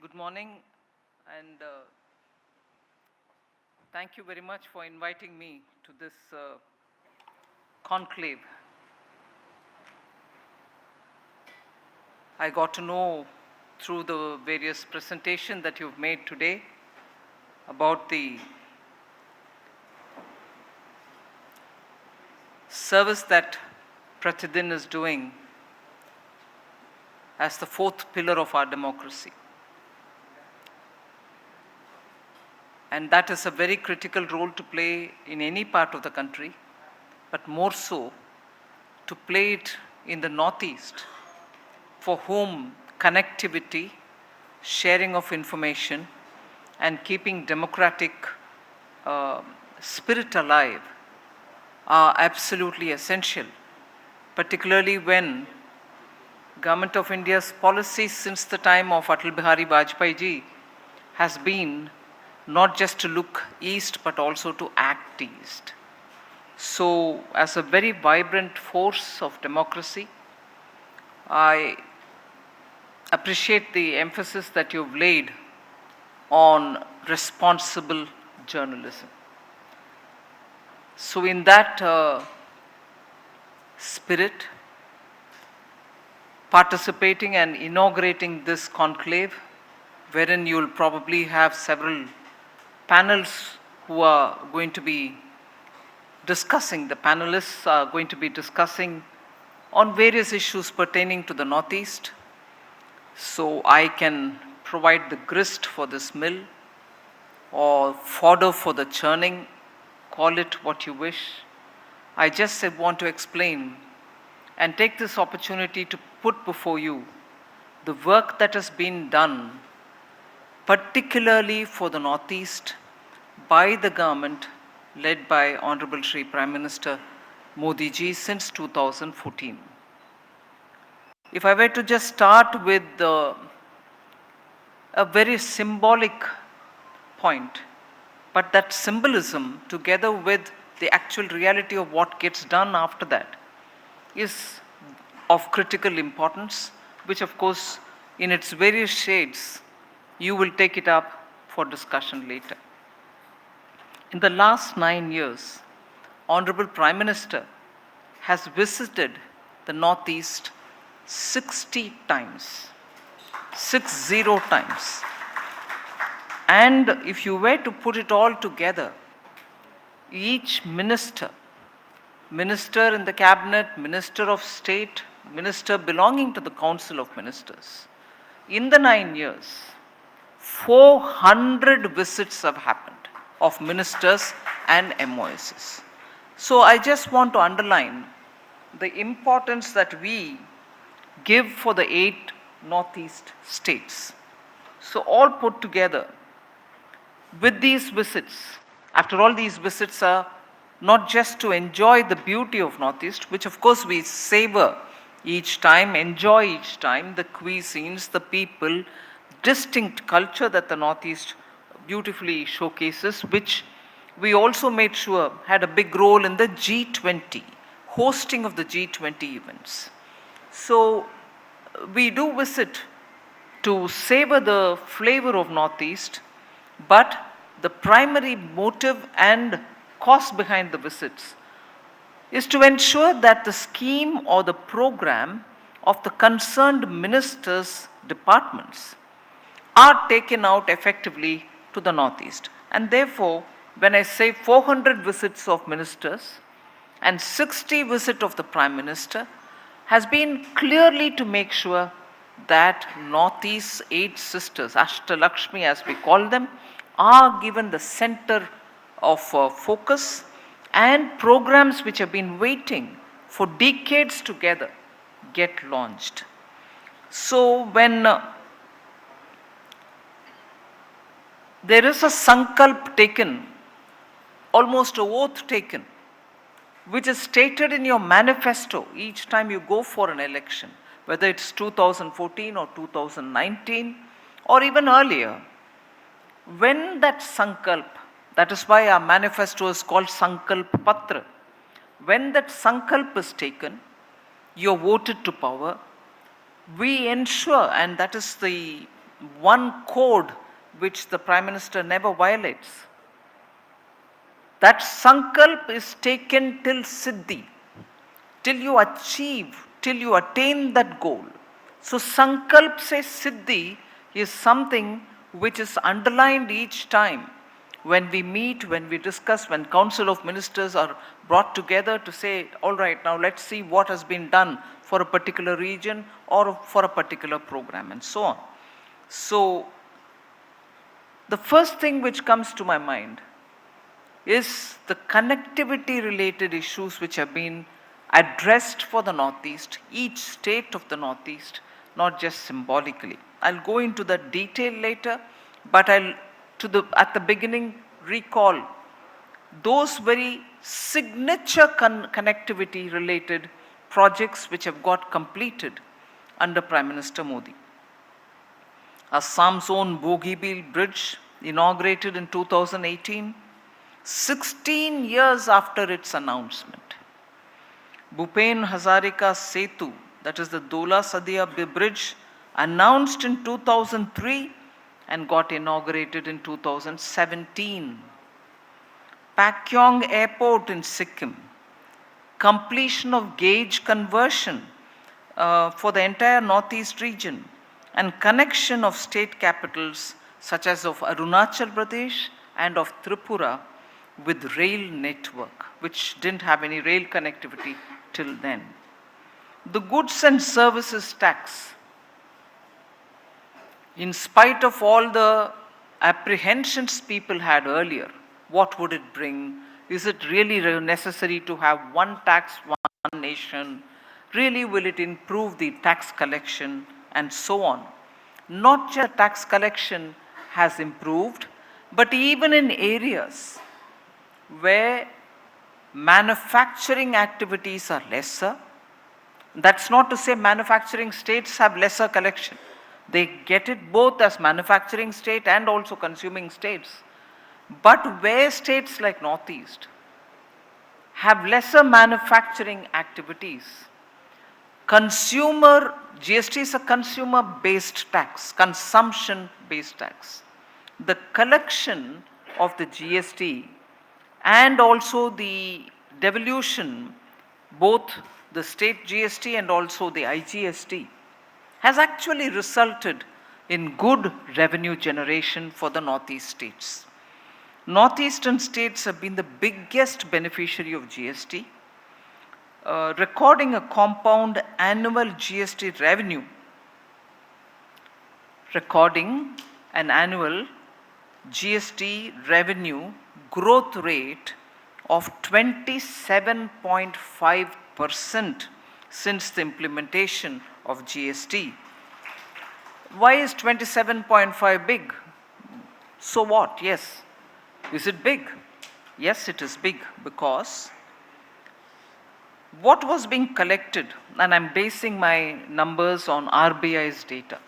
Good morning, and thank you very much for inviting me to this conclave. I got to know through the various presentations that you've made today about the service that Pratidin is doing as the fourth pillar of our democracy. And that is a very critical role to play in any part of the country, but more so to play it in the Northeast, for whom connectivity, sharing of information, and keeping democratic spirit alive are absolutely essential, particularly when Government of India's policy since the time of Atal Bihari Vajpayee ji has been not just to look east but also to act east. So, as a very vibrant force of democracy, I appreciate the emphasis that you've laid on responsible journalism. So, in that spirit, participating and inaugurating this conclave, wherein you'll probably have several panels who are going to be discussing, the panelists are going to be discussing on various issues pertaining to the Northeast. So I can provide the grist for this mill or fodder for the churning, call it what you wish. I just want to explain and take this opportunity to put before you the work that has been done, particularly for the Northeast, by the government led by Honorable Shri Prime Minister Modi ji since 2014. If I were to just start with a very symbolic point, but that symbolism together with the actual reality of what gets done after that is of critical importance, which of course in its various shades you will take it up for discussion later. In the last 9 years, Honorable Prime Minister has visited the Northeast 60 times, 60 times. And if you were to put it all together, each minister in the cabinet, minister of state, minister belonging to the Council of Ministers, in the 9 years, 400 visits have happened of ministers and MOSs. So I just want to underline the importance that we give for the 8 Northeast states. So all put together, with these visits, after all these visits are not just to enjoy the beauty of Northeast, which of course we savor each time, enjoy each time, the cuisines, the people, distinct culture that the Northeast beautifully showcases, which we also made sure had a big role in the G20, hosting of the G20 events. So we do visit to savor the flavor of Northeast, but the primary motive and cause behind the visits is to ensure that the scheme or the program of the concerned ministers' departments are taken out effectively to the Northeast. And therefore, when I say 400 visits of ministers and 60 visits of the Prime Minister, has been clearly to make sure that Northeast's 8 sisters, Ashtalakshmi as we call them, are given the center of focus, and programs which have been waiting for decades together get launched. So when there is a sankalp taken, almost a oath taken, which is stated in your manifesto each time you go for an election, whether it's 2014 or 2019 or even earlier, when that sankalp, that is why our manifesto is called Sankalp Patra, when that sankalp is taken, you're voted to power, we ensure, and that is the one code which the Prime Minister never violates. That sankalp is taken till siddhi, till you achieve, till you attain that goal. So sankalp se siddhi is something which is underlined each time when we meet, when we discuss, when Council of Ministers are brought together to say, all right, now let's see what has been done for a particular region or for a particular program and so on. So the first thing which comes to my mind is the connectivity related issues which have been addressed for the Northeast, each state of the Northeast, not just symbolically. I'll go into the detail later, but I'll at the beginning recall those very signature connectivity related projects which have got completed under Prime Minister Modi. Assam's own Bogibeel Bridge, inaugurated in 2018, 16 years after its announcement. Bhupen Hazarika Setu, that is the Dola Sadia Bridge, announced in 2003 and got inaugurated in 2017. Pakyong Airport in Sikkim, completion of gauge conversion for the entire Northeast region, and connection of state capitals such as of Arunachal Pradesh and of Tripura with rail network, which didn't have any rail connectivity till then. The goods and services tax, in spite of all the apprehensions people had earlier, what would it bring? Is it really necessary to have one tax, one nation? Really, will it improve the tax collection and so on? Not just tax collection has improved, but even in areas where manufacturing activities are lesser, that's not to say manufacturing states have lesser collection. They get it both as manufacturing state and also consuming states. But where states like Northeast have lesser manufacturing activities, GST is a consumer-based tax, consumption-based tax. The collection of the GST and also the devolution, both the state GST and also the IGST, has actually resulted in good revenue generation for the Northeast states. Northeastern states have been the biggest beneficiary of GST, recording a compound annual GST revenue, recording an annual GST revenue growth rate of 27.5% since the implementation of GST. Why is 27.5 big? So what? Yes. Is it big? Yes, it is big, because what was being collected, and I'm basing my numbers on RBI's data.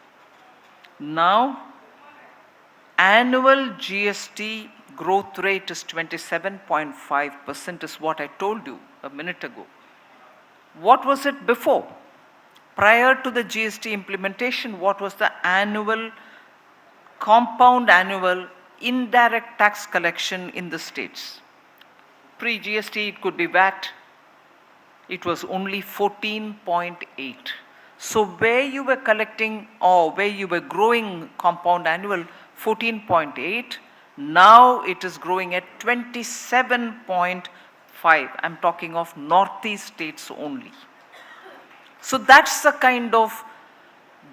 Now, annual GST growth rate is 27.5% is what I told you a minute ago. What was it before? Prior to the GST implementation, what was the annual, compound annual indirect tax collection in the states? Pre-GST, it could be VAT, it was only 14.8. So where you were collecting or where you were growing compound annual 14.8, now it is growing at 27.5. I'm talking of Northeast states only. So that's the kind of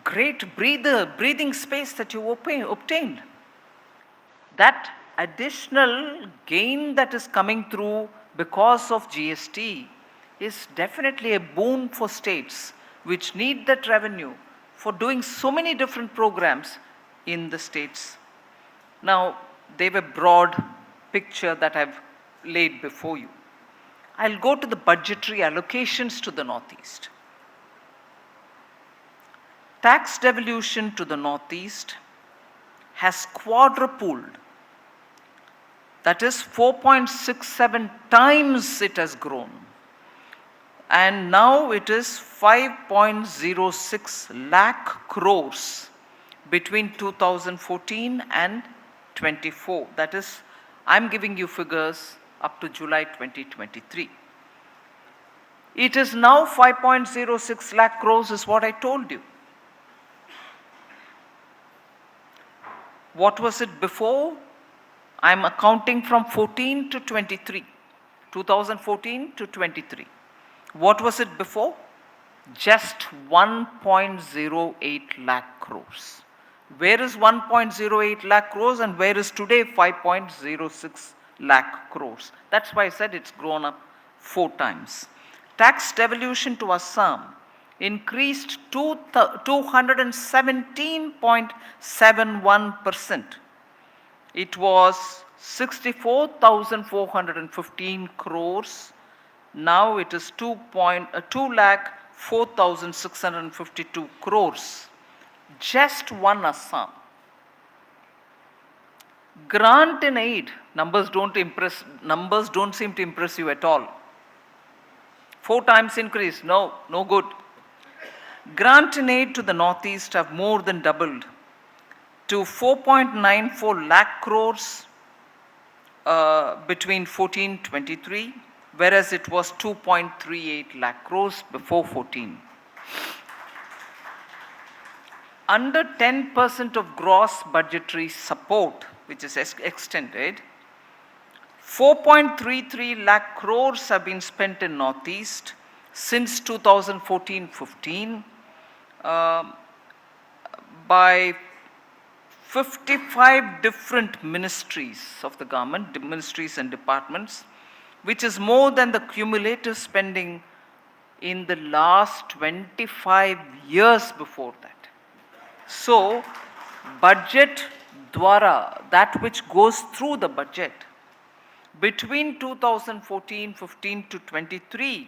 great breathing space that you obtained. That additional gain that is coming through because of GST is definitely a boon for states which need that revenue for doing so many different programs in the states. Now, they have a broad picture that I've laid before you. I'll go to the budgetary allocations to the Northeast. Tax devolution to the Northeast has quadrupled. That is 4.67 times it has grown. And now it is 5.06 lakh crores between 2014 and 24. That is, I'm giving you figures up to July 2023. It is now 5.06 lakh crores is what I told you. What was it before? I'm accounting from 14 to 23, 2014 to 23. What was it before? Just 1.08 lakh crores. Where is 1.08 lakh crores and where is today 5.06 lakh crores? That's why I said it's grown up 4 times. Tax devolution to Assam increased to 217.71%. It was 64,415 crores. Now it is 2,04,652 crores. Just one Assam. Grant in aid, numbers don't seem to impress you at all. 4 times increase, no good. Grant in aid to the Northeast have more than doubled to 4.94 lakh crores between 14-23, whereas it was 2.38 lakh crores before 14. Under 10% of gross budgetary support, which is extended, 4.33 lakh crores have been spent in Northeast since 2014-15 by 55 different ministries of the government, ministries and departments, which is more than the cumulative spending in the last 25 years before that. So, budget dwara, that which goes through the budget, between 2014-15 to 23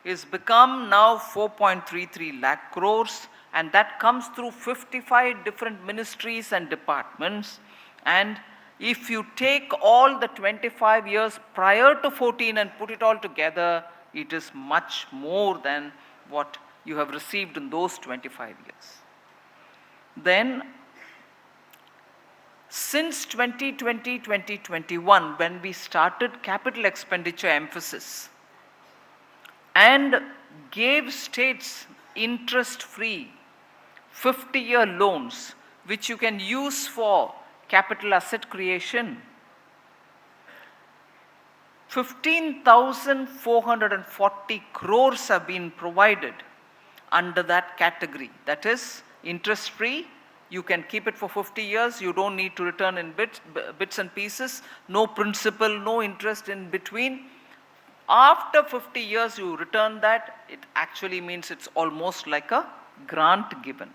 is become now 4.33 lakh crores, and that comes through 55 different ministries and departments. And if you take all the 25 years prior to 14 and put it all together, it is much more than what you have received in those 25 years. Then, since 2020-2021, when we started capital expenditure emphasis and gave states interest-free 50-year loans, which you can use for capital asset creation, 15,440 crores have been provided under that category. That is, interest-free, you can keep it for 50 years, you don't need to return in bits and pieces, no principal, no interest in between. After 50 years you return that, it actually means it's almost like a grant given.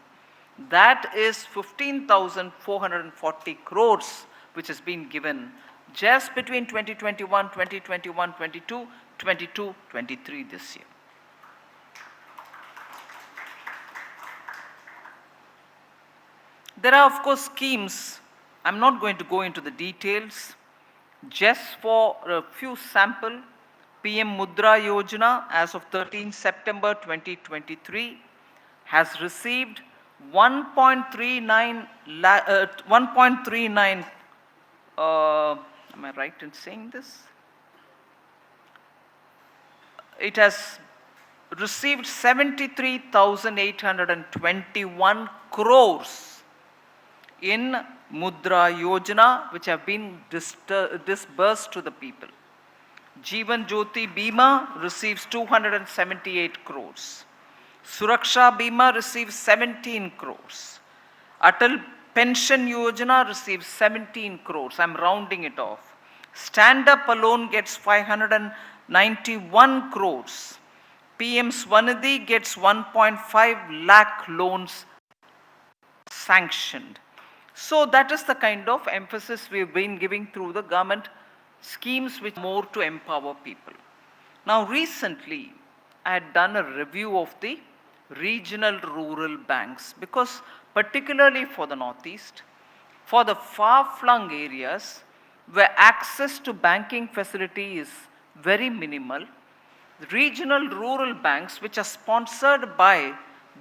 That is 15,440 crores which has been given just between 2021, 22, 23 this year. There are of course schemes, I'm not going to go into the details, just for a few sample. PM Mudra Yojana as of 13 September 2023 has received 1.39 am I right in saying this? It has received 73,821 crores in Mudra Yojana, which have been disbursed to the people. Jeevan Jyoti Bima receives 278 crores. Suraksha Bima receives 17 crores. Atal Pension Yojana receives 17 crores. I'm rounding it off. Stand Up alone gets 591 crores. PM Swanidhi gets 1.5 lakh loans sanctioned. So that is the kind of emphasis we've been giving through the government schemes which more to empower people. Now recently, I had done a review of the regional rural banks because particularly for the Northeast, for the far-flung areas where access to banking facility is very minimal, regional rural banks which are sponsored by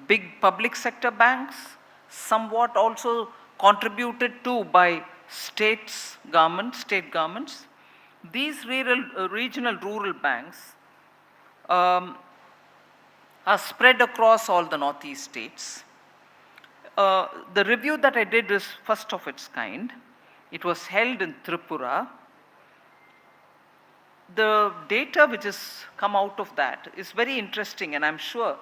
big public sector banks, somewhat also contributed to by state governments. These regional rural banks are spread across all the northeast states. The review that I did is first of its kind. It was held in Tripura. The data which has come out of that is very interesting, and I'm sure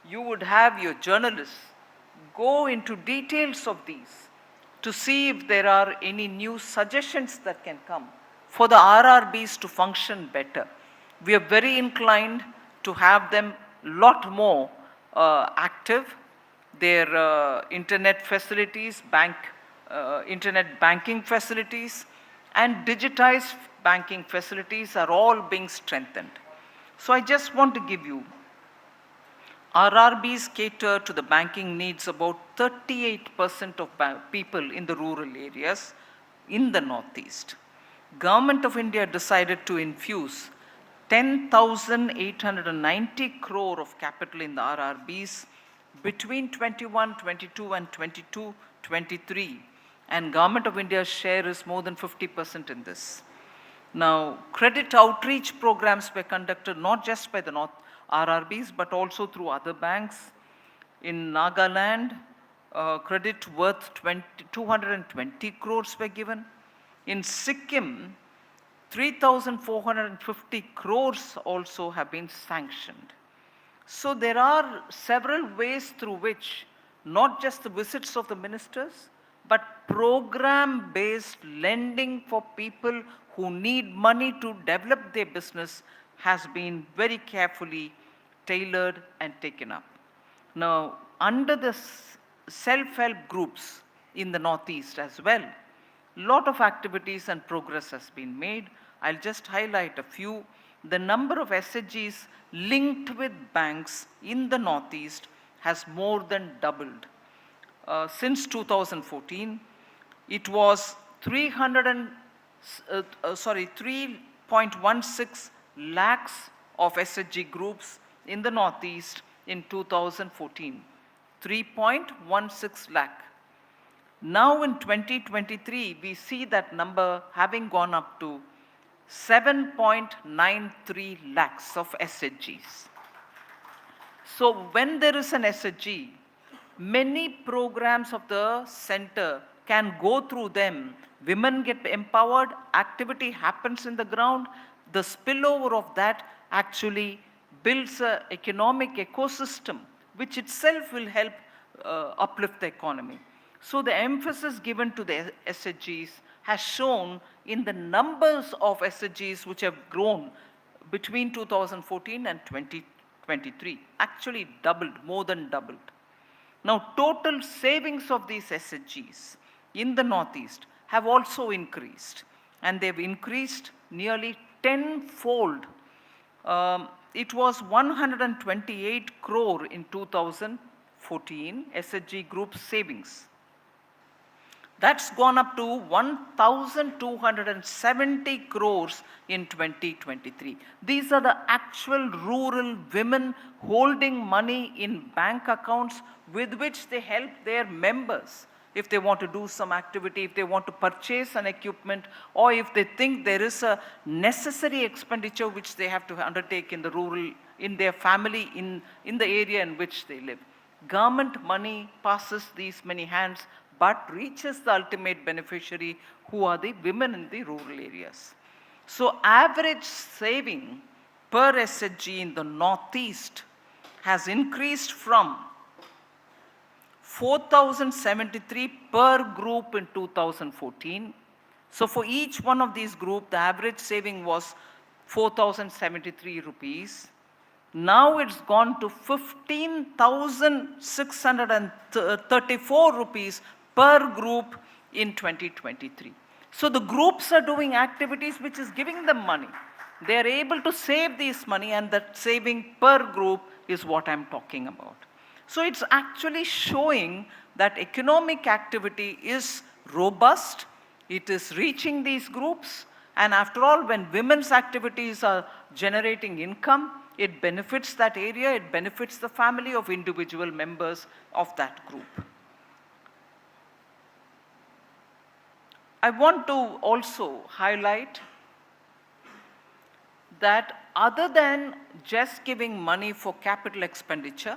you would have your journalists go into details of these to see if there are any new suggestions that can come for the RRBs to function better. We are very inclined to have them lot more active. Their internet facilities, internet banking facilities, and digitized banking facilities are all being strengthened. So I just want to give you, RRBs cater to the banking needs about 38% of people in the rural areas in the northeast. Government of India decided to infuse 10,890 crore of capital in the RRBs between 21-22 and 22-23, and Government of India's share is more than 50% in this. Now, credit outreach programs were conducted not just by the RRBs but also through other banks. In Nagaland, credit worth 220 crores were given. In Sikkim, 3,450 crores also have been sanctioned. So there are several ways through which not just the visits of the ministers, but program-based lending for people who need money to develop their business has been very carefully tailored and taken up. Now, under the self-help groups in the Northeast as well, lot of activities and progress has been made. I'll just highlight a few. The number of SHGs linked with banks in the Northeast has more than doubled. Since 2014, it was 3.16 lakhs of SHG groups in the Northeast in 2014. 3.16 lakh. Now in 2023, we see that number having gone up to 7.93 lakhs of SHGs. So when there is an SHG, many programs of the center can go through them. Women get empowered, activity happens in the ground. The spillover of that actually builds an economic ecosystem, which itself will help uplift the economy. So the emphasis given to the SHGs has shown in the numbers of SHGs which have grown between 2014 and 2023, actually doubled, more than doubled. Now, total savings of these SHGs in the Northeast have also increased, and they've increased nearly tenfold. It was 128 crore in 2014 SHG group savings. That's gone up to 1,270 crores in 2023. These are the actual rural women holding money in bank accounts with which they help their members if they want to do some activity, if they want to purchase an equipment, or if they think there is a necessary expenditure which they have to undertake in the rural, in their family, in the area in which they live. Government money passes these many hands but reaches the ultimate beneficiary, who are the women in the rural areas. So average saving per SHG in the Northeast has increased from 4,073 per group in 2014. So for each one of these groups, the average saving was 4,073 rupees. Now it's gone to 15,634 rupees per group in 2023. So the groups are doing activities which is giving them money. They are able to save this money, and that saving per group is what I'm talking about. So it's actually showing that economic activity is robust, it is reaching these groups, and after all, when women's activities are generating income, it benefits that area, it benefits the family of individual members of that group. I want to also highlight that other than just giving money for capital expenditure,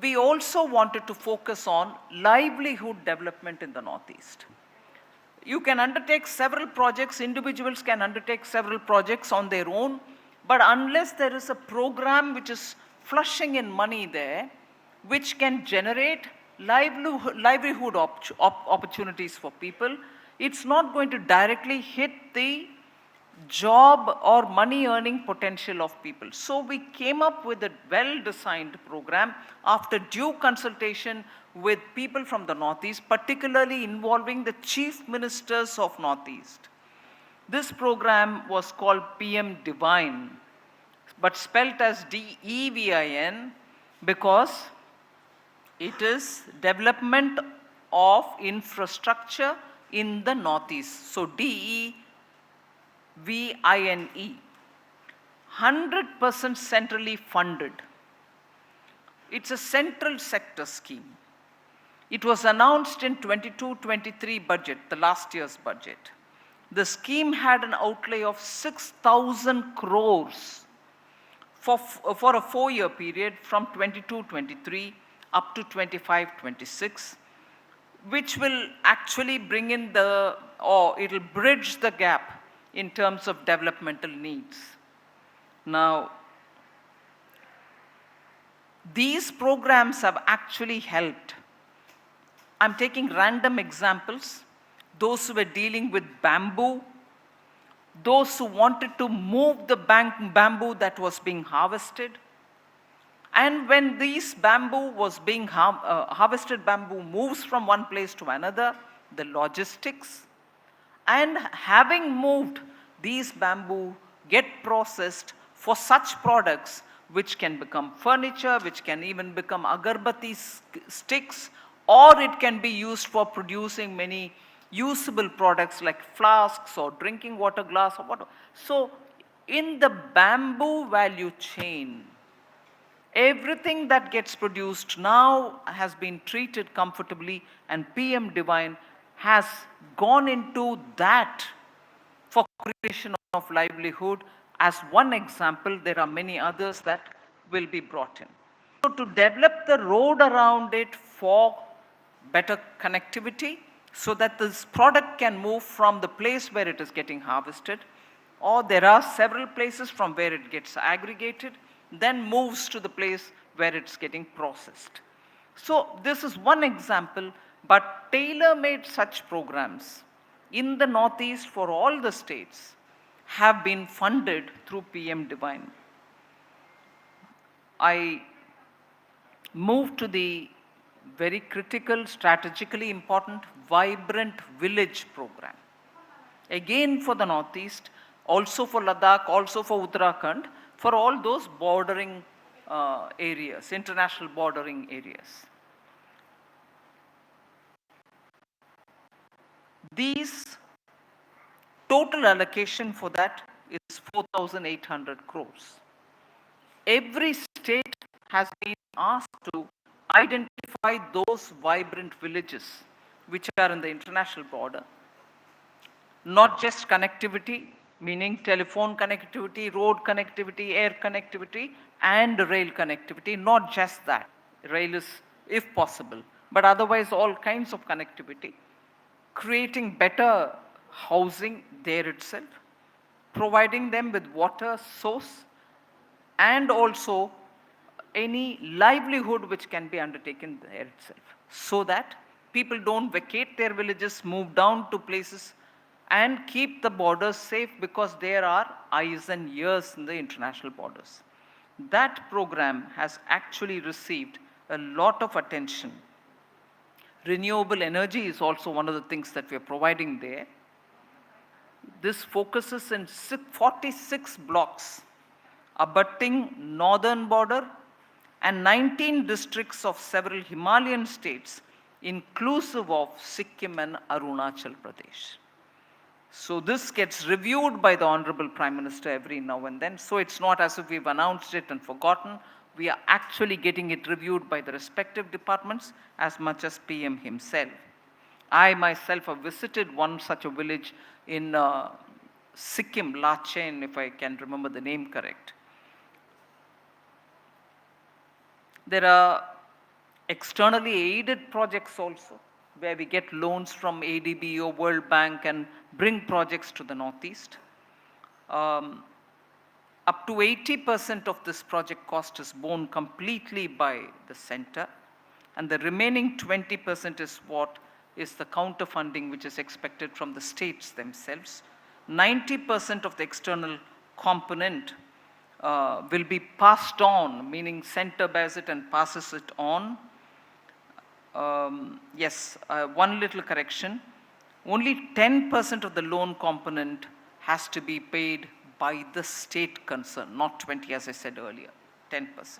we also wanted to focus on livelihood development in the Northeast. You can undertake several projects, individuals can undertake several projects on their own, but unless there is a program which is flushing in money there, which can generate livelihood opportunities for people, it's not going to directly hit the job or money earning potential of people. So we came up with a well designed program after due consultation with people from the Northeast, particularly involving the chief ministers of Northeast. This program was called PM Divine, but spelt as DEVIN because it is development of infrastructure in the Northeast. So DEVINE, 100% centrally funded. It's a central sector scheme. It was announced in 22-23 budget, the last year's budget. The scheme had an outlay of 6,000 crores for a 4-year period from 22-23 up to 25-26, which will actually bring in it'll bridge the gap in terms of developmental needs. Now, these programs have actually helped. I'm taking random examples. Those who were dealing with bamboo, those who wanted to move the bamboo that was being harvested. And when these bamboo was being harvested, bamboo moves from one place to another, the logistics. And having moved, these bamboo get processed for such products which can become furniture, which can even become agarbatti sticks, or it can be used for producing many usable products like flasks or drinking water glass or whatever. So in the bamboo value chain, everything that gets produced now has been treated comfortably, and PM Divine has gone into that for creation of livelihood. As one example, there are many others that will be brought in. So to develop the road around it for better connectivity, so that this product can move from the place where it is getting harvested, or there are several places from where it gets aggregated, then moves to the place where it's getting processed. So this is one example, but tailor-made such programs in the Northeast for all the states have been funded through PM Divine. I move to the very critical, strategically important, Vibrant Village program. Again for the Northeast, also for Ladakh, also for Uttarakhand, for all those bordering areas, international bordering areas. These total allocation for that is 4,800 crores. Every state has been asked to identify those vibrant villages which are in the international border. Not just connectivity, meaning telephone connectivity, road connectivity, air connectivity, and rail connectivity, not just that. Rail is, if possible, but otherwise all kinds of connectivity. Creating better housing there itself, providing them with water source, and also any livelihood which can be undertaken there itself, so that people don't vacate their villages, move down to places, and keep the borders safe, because there are eyes and ears in the international borders. That program has actually received a lot of attention. Renewable energy is also one of the things that we are providing there. This focuses in 46 blocks abutting northern border and 19 districts of several Himalayan states, inclusive of Sikkim and Arunachal Pradesh. So this gets reviewed by the Honorable Prime Minister every now and then. So it's not as if we've announced it and forgotten. We are actually getting it reviewed by the respective departments as much as PM himself. I myself have visited one such a village in Sikkim, Lachen, if I can remember the name correct. There are externally aided projects also, where we get loans from ADB or World Bank and bring projects to the Northeast. Up to 80% of this project cost is borne completely by the center, and the remaining 20% is what is the counter funding which is expected from the states themselves. 90% of the external component will be passed on, meaning center bears it and passes it on. One little correction. Only 10% of the loan component has to be paid by the state concerned, not 20 as I said earlier, 10%.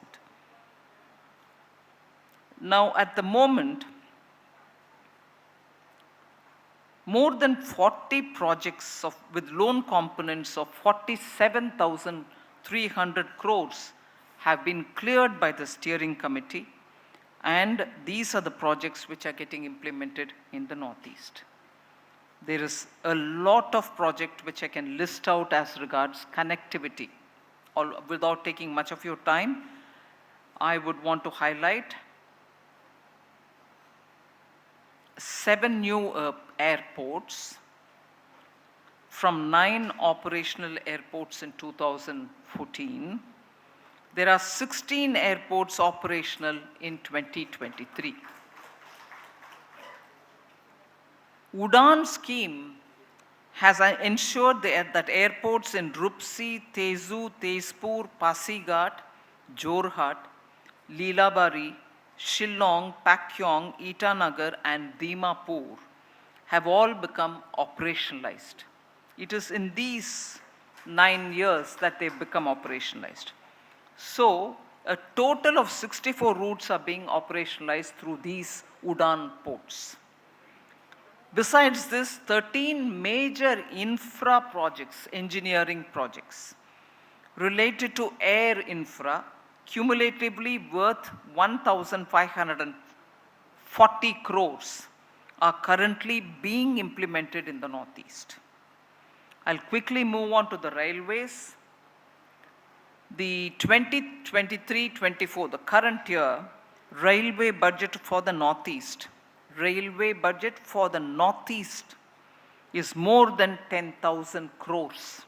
Now at the moment, more than 40 projects with loan components of 47,300 crores have been cleared by the steering committee, and these are the projects which are getting implemented in the Northeast. There is a lot of projects which I can list out as regards connectivity. Without taking much of your time, I would want to highlight 7 new airports from 9 operational airports in 2014. There are 16 airports operational in 2023. UDAN scheme has ensured that airports in Rupsi, Tezu, Tezpur, Pasighat, Jorhat, Lilabari, Shillong, Pakyong, Itanagar and Dimapur have all become operationalized. It is in these 9 years that they've become operationalized. So, a total of 64 routes are being operationalized through these UDAN ports. Besides this, 13 major infra projects, engineering projects, related to air infra, cumulatively worth 1,540 crores, are currently being implemented in the Northeast. I'll quickly move on to the railways. The 2023-24, the current year, railway budget for the Northeast is more than 10,000 crores.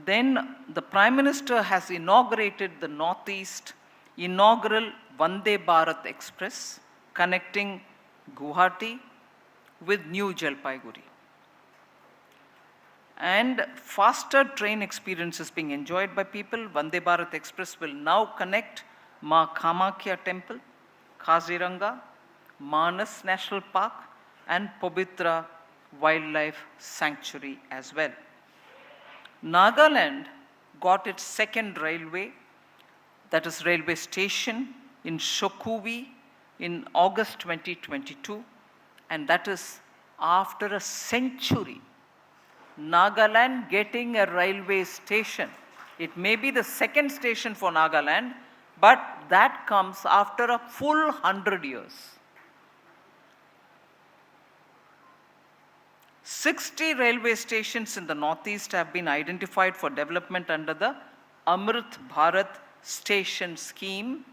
Then the Prime Minister has inaugurated the Northeast inaugural Vande Bharat Express connecting Guwahati with New Jalpaiguri. And faster train experience is being enjoyed by people. Vande Bharat Express will now connect Ma Kamakhya Temple, Kaziranga, Manas National Park and Pabitra Wildlife Sanctuary as well. Nagaland got its second railway, that is railway station in Shokuvi in August 2022, and that is after a century. Nagaland getting a railway station. It may be the second station for Nagaland, but that comes after a full 100 years. 60 railway stations in the Northeast have been identified for development under the Amrit Bharat Station Scheme.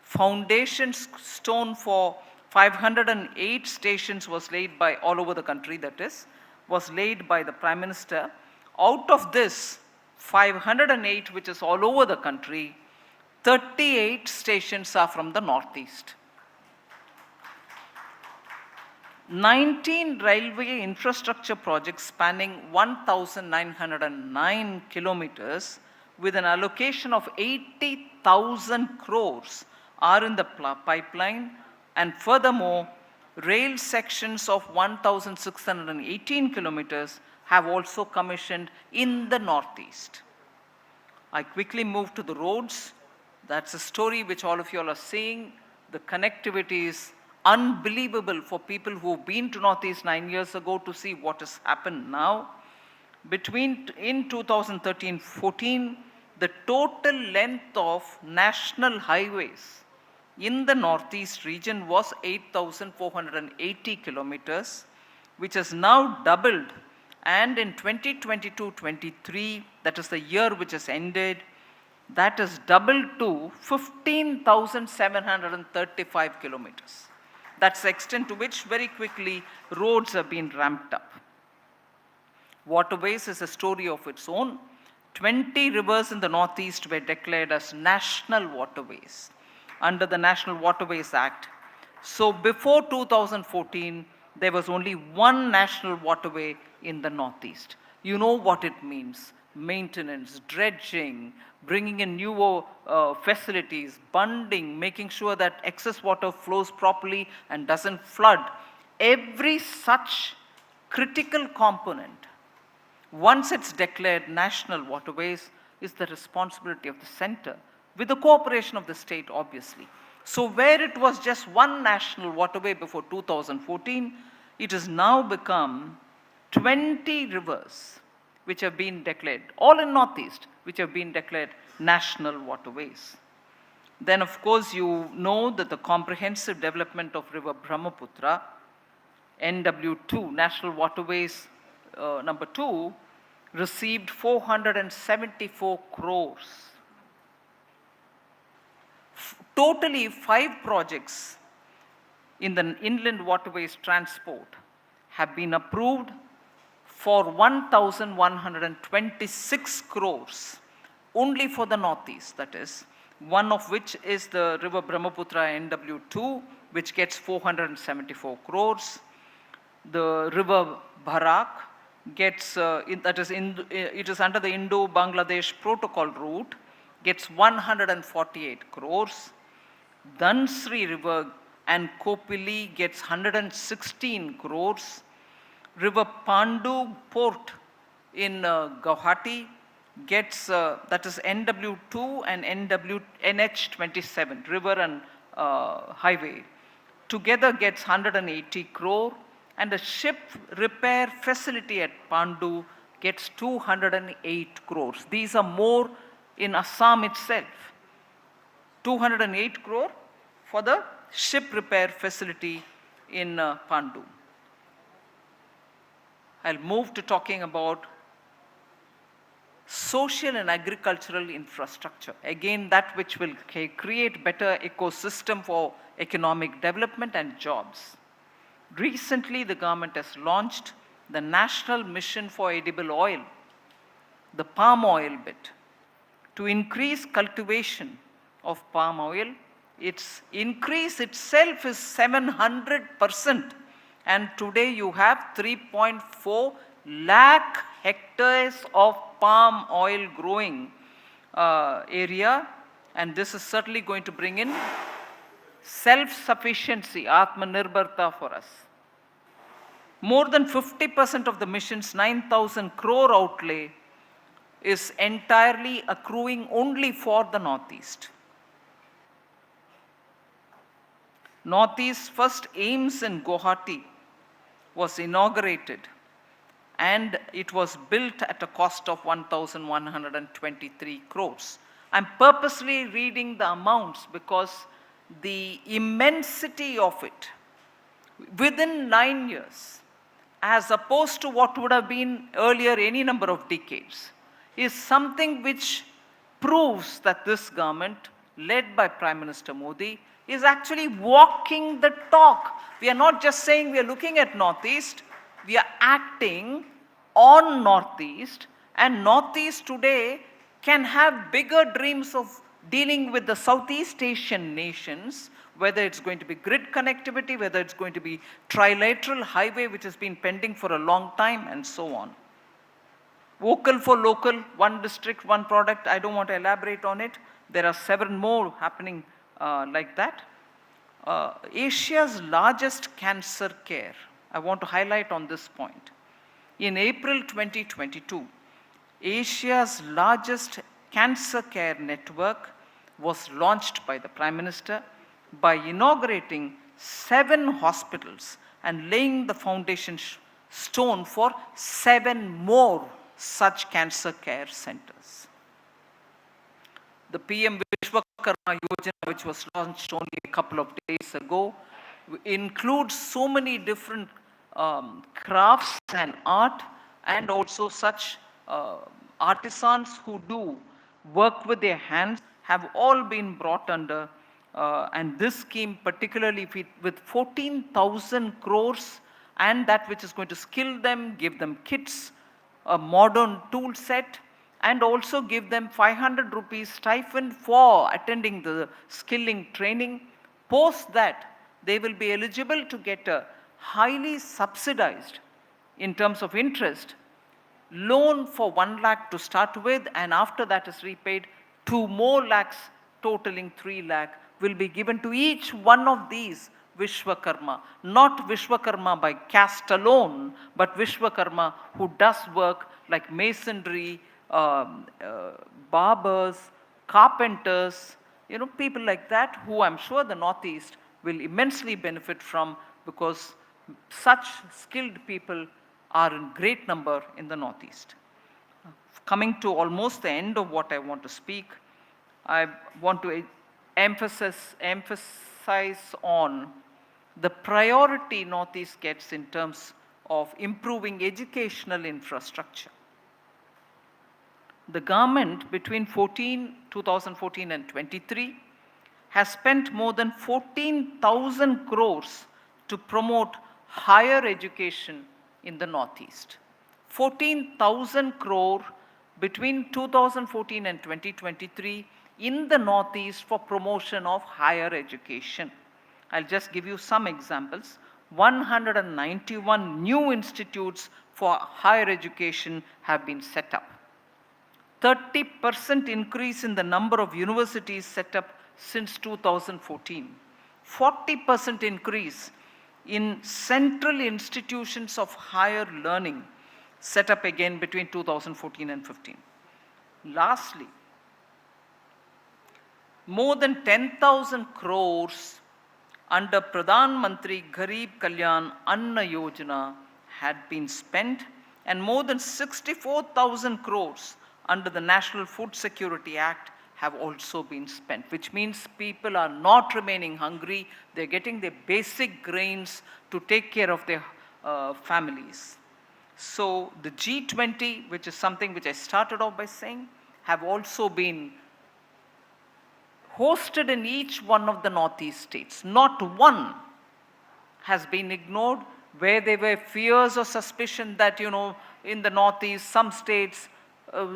Foundation stone for 508 stations was laid by all over the country, was laid by the Prime Minister. Out of this, 508, which is all over the country, 38 stations are from the Northeast. 19 railway infrastructure projects spanning 1,909 kilometers with an allocation of 80,000 crores are in the pipeline, and furthermore, rail sections of 1,618 kilometers have also commissioned in the Northeast. I quickly move to the roads. That's a story which all of you all are seeing. The connectivity is unbelievable for people who have been to Northeast 9 years ago to see what has happened now. In 2013-14, the total length of national highways in the northeast region was 8,480 kilometers, which has now doubled, and in 2022-23, that is the year which has ended, that has doubled to 15,735 kilometers. That's the extent to which very quickly roads have been ramped up. Waterways is a story of its own. 20 rivers in the northeast were declared as national waterways under the National Waterways Act. So before 2014, there was only one national waterway in the northeast. You know what it means: maintenance, dredging, bringing in new facilities, bunding, making sure that excess water flows properly and doesn't flood. Every such critical component, once it's declared national waterways, is the responsibility of the center, with the cooperation of the state, obviously. So where it was just one national waterway before 2014, it has now become 20 rivers which have been declared, all in Northeast, which have been declared national waterways. Then of course you know that the comprehensive development of river Brahmaputra, NW2, National Waterways number 2, received 474 crores. Totally 5 projects in the inland waterways transport have been approved for 1,126 crores, only for the northeast, that is, one of which is the river Brahmaputra NW2, which gets 474 crores. The river Bharak gets, it is under the Indo-Bangladesh Protocol route, gets 148 crores. Dhansri River and Kopili gets 116 crores. River Pandu Port in Guwahati gets, that is NW2 and NH27, river and highway, together gets 180 crore. And a ship repair facility at Pandu gets 208 crores. These are more in Assam itself. 208 crore for the ship repair facility in Pandu. I'll move to talking about social and agricultural infrastructure. Again, that which will create better ecosystem for economic development and jobs. Recently, the government has launched the National Mission for Edible Oil, the palm oil bit. To increase cultivation of palm oil, its increase itself is 700%. And today you have 3.4 lakh hectares of palm oil growing area. And this is certainly going to bring in self-sufficiency, Atmanirbharta for us. More than 50% of the mission's 9,000 crore outlay is entirely accruing only for the Northeast. Northeast's first AIIMS in Guwahati was inaugurated, and it was built at a cost of 1,123 crores. I'm purposely reading the amounts because the immensity of it within 9 years, as opposed to what would have been earlier any number of decades, is something which proves that this government, led by Prime Minister Modi, is actually walking the talk. We are not just saying we are looking at Northeast, we are acting on Northeast, and Northeast today can have bigger dreams of dealing with the Southeast Asian nations, whether it's going to be grid connectivity, whether it's going to be trilateral highway, which has been pending for a long time, and so on. Vocal for local, one district, one product, I don't want to elaborate on it. There are several more happening like that. Asia's largest cancer care, I want to highlight on this point. In April 2022, Asia's largest cancer care network was launched by the Prime Minister by inaugurating 7 hospitals and laying the foundation stone for 7 more such cancer care centers. the PM Vishwakarma Yojana, which was launched only a couple of days ago, includes so many different crafts and art, and also such artisans who do work with their hands have all been brought under, and this scheme particularly with 14,000 crores, and that which is going to skill them, give them kits, a modern tool set, and also give them 500 rupees stipend for attending the skilling training. Post that, they will be eligible to get a highly subsidized, in terms of interest, loan for 1 lakh to start with, and after that is repaid, 2 more lakhs totaling 3 lakh will be given to each one of these Vishwakarma. Not Vishwakarma by caste alone, but Vishwakarma who does work like masonry, barbers, carpenters, people like that, who I'm sure the Northeast will immensely benefit from, because such skilled people are in great number in the Northeast. Coming to almost the end of what I want to speak, I want to emphasize on the priority Northeast gets in terms of improving educational infrastructure. The government between 2014 and 23 has spent more than 14,000 crores to promote higher education in the Northeast. 14,000 crore between 2014 and 2023 in the Northeast for promotion of higher education. I'll just give you some examples. 191 new institutes for higher education have been set up. 30% increase in the number of universities set up since 2014. 40% increase in central institutions of higher learning set up again between 2014 and 15. Lastly, more than 10,000 crores under Pradhan Mantri Garib Kalyan Anna Yojana had been spent, and more than 64,000 crores under the National Food Security Act have also been spent, which means people are not remaining hungry. They're getting their basic grains to take care of their families. So the G20, which is something which I started off by saying, have also been hosted in each one of the Northeast states. Not one has been ignored where there were fears or suspicion that, in the Northeast, some states,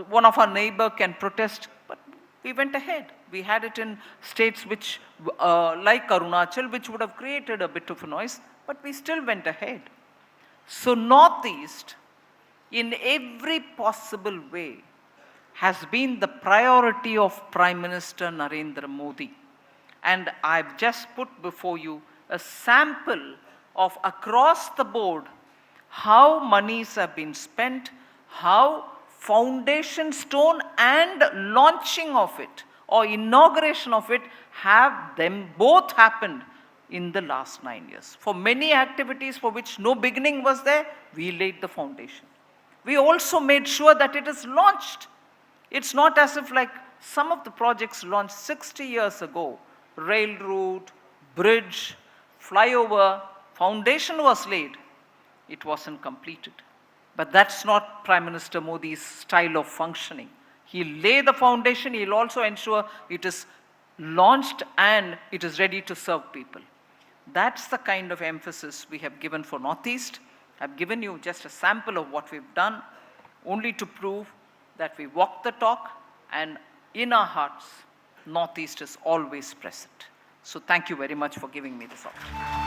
one of our neighbor can protest, but we went ahead. We had it in states which, like Arunachal, which would have created a bit of a noise, but we still went ahead. So Northeast, in every possible way, has been the priority of Prime Minister Narendra Modi. And I've just put before you a sample of across the board how monies have been spent, how foundation stone and launching of it or inauguration of it have them both happened in the last 9 years. For many activities for which no beginning was there, we laid the foundation. We also made sure that it is launched. It's not as if like some of the projects launched 60 years ago, rail route, bridge, flyover, foundation was laid. It wasn't completed. But that's not Prime Minister Modi's style of functioning. He'll lay the foundation, he'll also ensure it is launched and it is ready to serve people. That's the kind of emphasis we have given for Northeast. I've given you just a sample of what we've done, only to prove that we walk the talk, and in our hearts, Northeast is always present. So thank you very much for giving me this opportunity.